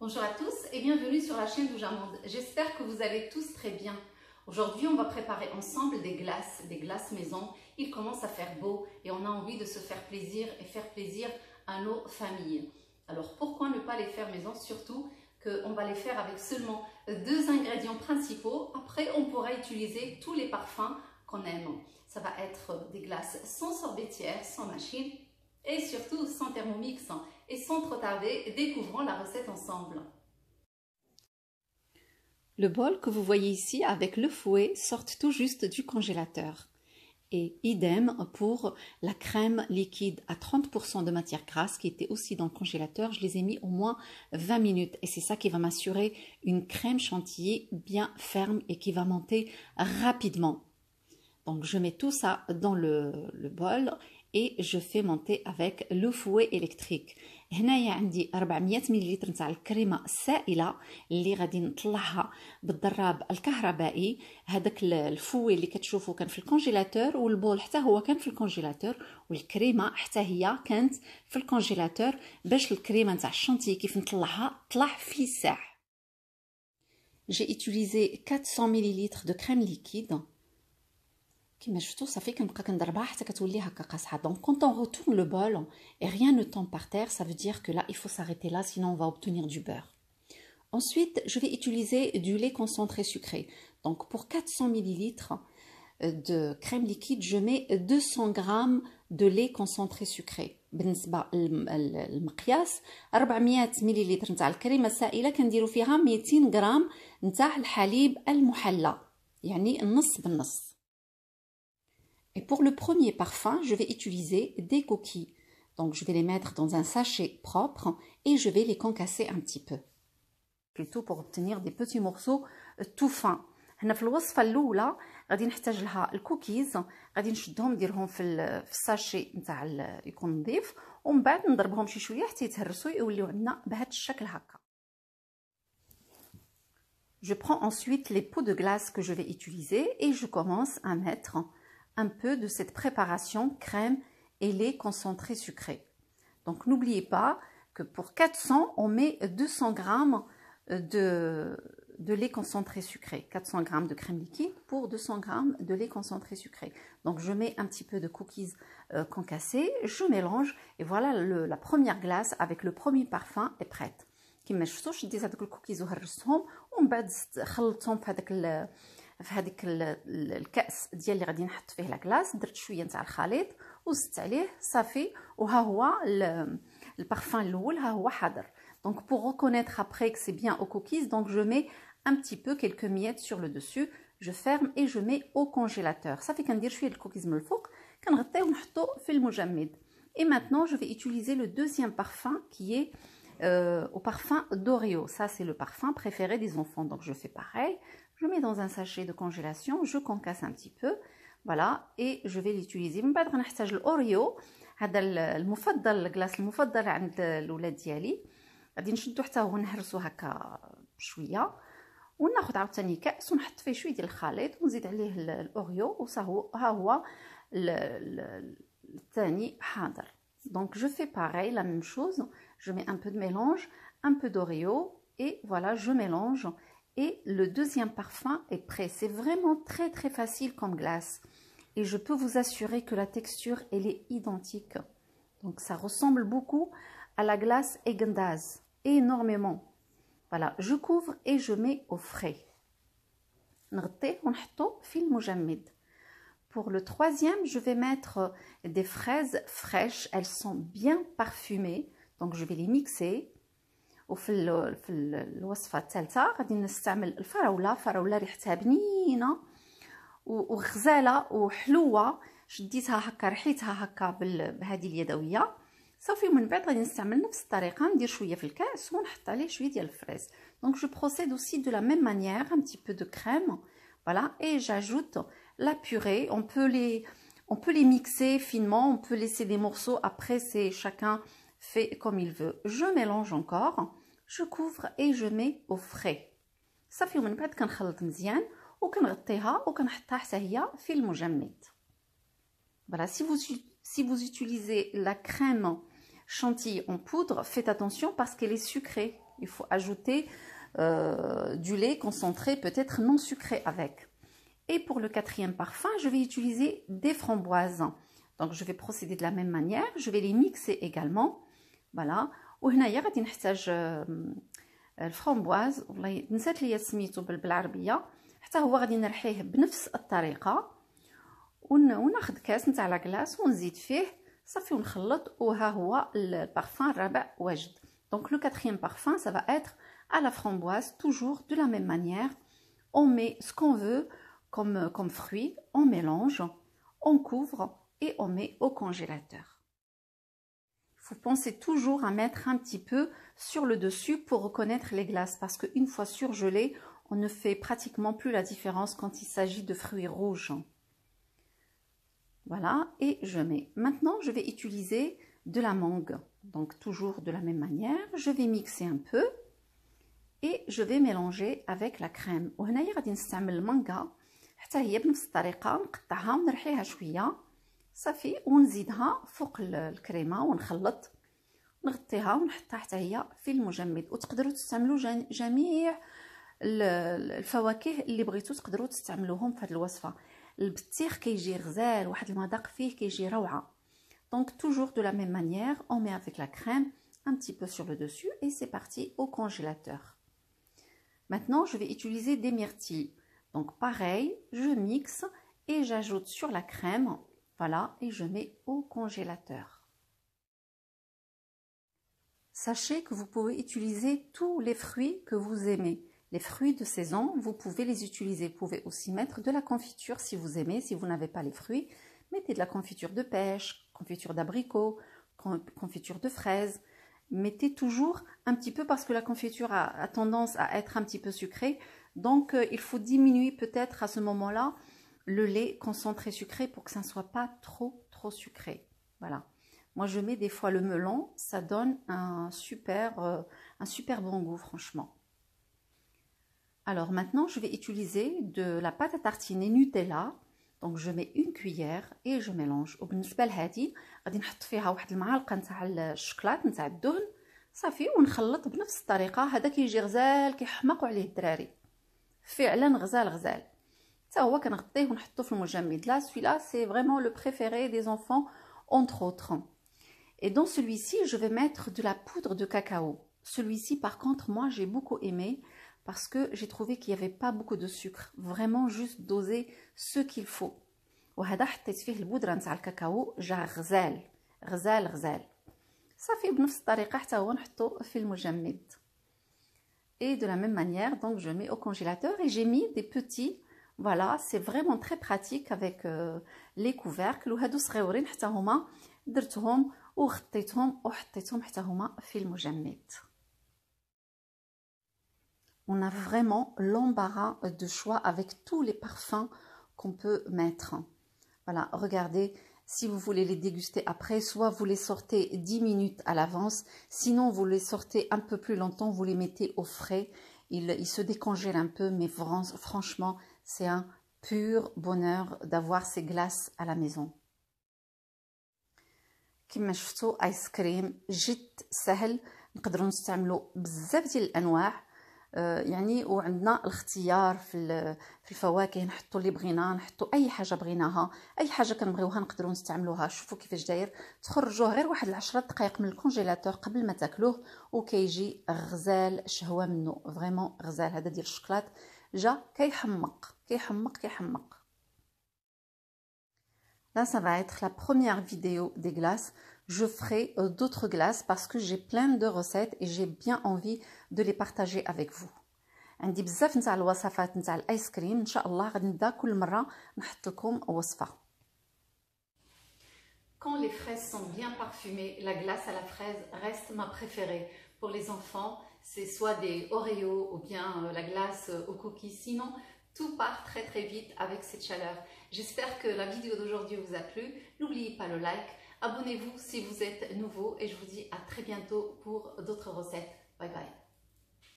Bonjour à tous et bienvenue sur la chaîne d'Oujamande. J'espère que vous allez tous très bien. Aujourd'hui, on va préparer ensemble des glaces maison. Il commence à faire beau et on a envie de se faire plaisir et faire plaisir à nos familles. Alors pourquoi ne pas les faire maison? Surtout qu'on va les faire avec seulement 2 ingrédients principaux. Après, on pourra utiliser tous les parfums qu'on aime. Ça va être des glaces sans sorbetière, sans machine et surtout sans thermomix. Et sans trop tarder, découvrons la recette ensemble. Le bol que vous voyez ici avec le fouet sort tout juste du congélateur. Et idem pour la crème liquide à 30% de matière grasse qui était aussi dans le congélateur. Je les ai mis au moins 20 minutes et c'est ça qui va m'assurer une crème chantilly bien ferme et qui va monter rapidement. Donc je mets tout ça dans le bol et je fais monter avec le fouet électrique. هنايا عندي 400 ملل نتاع الكريمه السائله اللي غادي نطلعها بالضراب الكهربائي. هذاك الفوي اللي كتشوفوا كان في الكونجيلاتور والبول حتى هو كان في الكونجيلاتور والكريمه حتى هي كانت في الكونجيلاتور باش الكريمه نتاع الشانتي كيف نطلعها طلع في ساع. J'ai utilisé 400 ml de crème liquide. كما شفتوا صافي كنبقى كنضربها حتى كتولي هكا قاصحه. Donc quand on retourne le bol et rien ne tombe par terre, ça veut dire que là il faut s'arrêter là, sinon on va obtenir du beurre. Ensuite, je vais utiliser du lait concentré sucré. Donc pour 400 ml de crème liquide, je mets 200 g de lait concentré sucré. بالنسبه للمقياس 400 ملل نتاع الكريمه السائله كنديروا فيها 200 غرام نتاع الحليب المحلى، يعني النص بالنص. Et pour le premier parfum, je vais utiliser des coquilles. Donc je vais les mettre dans un sachet propre et je vais les concasser un petit peu. Plutôt pour obtenir des petits morceaux tout fins. هنا في الوصفه الاولى غادي نحتاج لها الكوكيز، غادي نشدهم نديرهم في الساشي نتاع يكون نظيف ومن بعد نضربهم شي شويه حتى يتهرسوا يوليو عندنا بهذا الشكل هكا. Je prends ensuite les pots de glace que je vais utiliser et je commence à mettre un peu de cette préparation crème et lait concentré sucré. Donc n'oubliez pas que pour 400, on met 200 g de lait concentré sucré. 400 g de crème liquide pour 200 g de lait concentré sucré. Donc je mets un petit peu de cookies concassés, je mélange et voilà la première glace avec le premier parfum est prête. كما شفتوا شديت هذوك الكوكيز وهرستهم ومن بعد خلطتهم في هذيك الكاس ديال اللي غادي نحط فيه لاكلاص، درت شويه نتاع الخليط وزدت عليه صافي وها هو البارفان الاول ها هو حاضر. Donc pour reconnaître après que c'est bien aux cookies, donc je mets un petit peu quelques miettes sur le dessus, je ferme et je mets au congélateur. صافي كندير شويه الكوكيز من الفوق كنغطيه ونحطو في المجمد. Et maintenant je vais utiliser le deuxième parfum qui est au parfum d'Oreo. Ça c'est le parfum préféré des enfants. Donc je fais pareil. Je mets dans un sachet de congélation, je concasse un petit peu, voilà, et je vais l'utiliser. من بعد غنحتاج الأوريو، هذا المفضل الكلاص المفضل عند الولاد ديالي. غادي نشدو حتى هو نهرسو هكا بشويه وناخذ عاوتاني كاس ونحط فيه شويه ديال الخليط ونزيد عليه الأوريو ها هو الثاني حاضر. Donc je fais pareil, la même chose, je mets un peu de mélange, un peu d'Oreo et voilà, je mélange. Et le deuxième parfum est prêt. C'est vraiment très très facile comme glace. Et je peux vous assurer que la texture, elle est identique. Donc ça ressemble beaucoup à la glace Häagen-Dazs. Énormément. Voilà, je couvre et je mets au frais. نغطيه ونحطو في المجمد. Pour le troisième, je vais mettre des fraises fraîches. Elles sont bien parfumées. Donc je vais les mixer. وفي الوصفه الثالثه غادي نستعمل الفراوله ريحتها بنينه وغزاله وحلوه. شديتها هكا ريحتها هكا بهذه اليدويه صافي. من بعد غادي نستعمل نفس الطريقه، ندير شويه في الكاس ونحط عليه شويه ديال الفريز. Donc je procède aussi de la même manière, un petit peu de crème, voilà, et j'ajoute la purée. On peut les mixer finement, on peut laisser des morceaux, après c'est chacun fait comme il veut. Je mélange encore, je couvre et je mets au frais. صافي ومن بعد كنخلط مزيان وكنغطيها وكنحطها حتى هي في المجمد. Voilà, si vous utilisez la crème chantilly en poudre, faites attention parce qu'elle est sucrée. il faut ajouter du lait concentré, peut-être non sucré avec. Et pour le quatrième parfum, je vais utiliser des framboises. Donc je vais procéder de la même manière, je vais les mixer également. Voilà. وهنايا غادي نحتاج الفramboise، والله نسات ليا سميتو بالعربيه، حتى هو غادي نرحيه بنفس الطريقه، وناخذ كاس نتاع لاكلاص ونزيد فيه صافي ونخلط، وها هو البارفان الرابع واجد. Donc le quatrième parfum, ça va être à la framboise, toujours de la même manière. On met ce qu'on veut comme fruit, on mélange, on couvre et on met au congélateur. Il faut penser toujours à mettre un petit peu sur le dessus pour reconnaître les glaces, parce qu'une fois surgelé, on ne fait pratiquement plus la différence quand il s'agit de fruits rouges. Voilà, et je mets. Maintenant, je vais utiliser de la mangue. Donc, toujours de la même manière, je vais mixer un peu et je vais mélanger avec la crème. وهنايا غادي نستعمل المانغا حتى هي بنفس الطريقة، نقطعها ونرحيها شوية صافي، ونزيدها فوق الكريمة ونخلط، نغطيها ونحطها حتى هي في المجمد. وتقدروا تستعملوا جميع الفواكه اللي بغيتوا تقدروا تستعملوهم في هذه الوصفة. البطيخ كيجي غزال، واحد المذاق فيه كيجي روعة. Donc toujours de la même manière, on met avec la crème un petit peu sur le dessus et c'est parti au congélateur. Maintenant, je vais utiliser des myrtilles. Donc pareil, je mixe et j'ajoute sur la crème, voilà, et je mets au congélateur. Sachez que vous pouvez utiliser tous les fruits que vous aimez. Les fruits de saison, vous pouvez les utiliser. Vous pouvez aussi mettre de la confiture si vous aimez. Si vous n'avez pas les fruits, mettez de la confiture de pêche, confiture d'abricot, confiture de fraises. Mettez toujours un petit peu parce que la confiture a tendance à être un petit peu sucrée. Donc, il faut diminuer peut-être à ce moment-là le lait concentré sucré pour que ça ne soit pas trop sucré. Voilà. Moi, je mets des fois le melon. Ça donne un super bon goût, franchement. Alors maintenant, je vais utiliser de la pâte à tartiner Nutella. Donc je mets une cuillère et je mélange. وبالنسبه لهذه غادي نحط فيها واحد المعلقه نتاع الشوكولات نتاع الدهن صافي، ونخلط بنفس الطريقه. هذا كيجي غزال كيحمقوا عليه الدراري، فعلا غزال. حتى هو كنغطيه ونحطو في المجمد. Là, celui-là, c'est vraiment le préféré des enfants entre autres. Et dans celui-ci, je vais mettre de la poudre de cacao. Celui-ci, par contre, moi, j'ai beaucoup aimé parce que j'ai trouvé qu'il n'y avait pas beaucoup de sucre. Vraiment juste doser ce qu'il faut. وهذا حطيت فيه البودرة نتاع الكاكاو جا غزال. صافي بنفس الطريقة حتى هو نحطو في المجمد. Et de la même manière, donc je mets au congélateur et j'ai mis des petits. Voilà, c'est vraiment très pratique avec les couvercles. وهادو صغيورين حتى هما درتهم وغطيتهم وحطيتهم حتى هما في المجمد. On a vraiment l'embarras de choix avec tous les parfums qu'on peut mettre. Voilà, regardez, si vous voulez les déguster après, soit vous les sortez 10 minutes à l'avance, sinon vous les sortez un peu plus longtemps, vous les mettez au frais, ils se décongèlent un peu, mais franchement, c'est un pur bonheur d'avoir ces glaces à la maison. كما شفتوا ايس كريم جد سهل، نقدروا نستعملوا بزاف ديال الانواع. يعني وعندنا الاختيار في الفواكه، نحطوا اللي بغينا، نحطوا اي حاجه بغيناها، اي حاجه كنبغيوها نقدروا نستعملوها. شوفوا كيفاش داير، تخرجوه غير واحد 10 دقائق من الكونجيلاتور قبل ما تاكلوه وكيجي غزال شهوه منه، فريمون غزال. هذا ديال الشوكولات جا كيحمق. Là, ça va être la première vidéo des glaces. Je ferai d'autres glaces parce que j'ai plein de recettes et j'ai bien envie de les partager avec vous. عندي بزاف نتاع الوصفات نتاع الايس كريم، ان شاء الله غادي نبدا كل مره نحط لكم وصفه. Quand les fraises sont bien parfumées, la glace à la fraise reste ma préférée. Pour les enfants, c'est soit des Oreos ou bien la glace aux cookies. Sinon, tout part très vite avec cette chaleur. J'espère que la vidéo d'aujourd'hui vous a plu. N'oubliez pas le like. Abonnez-vous si vous êtes nouveau et je vous dis à très bientôt pour d'autres recettes. Bye bye.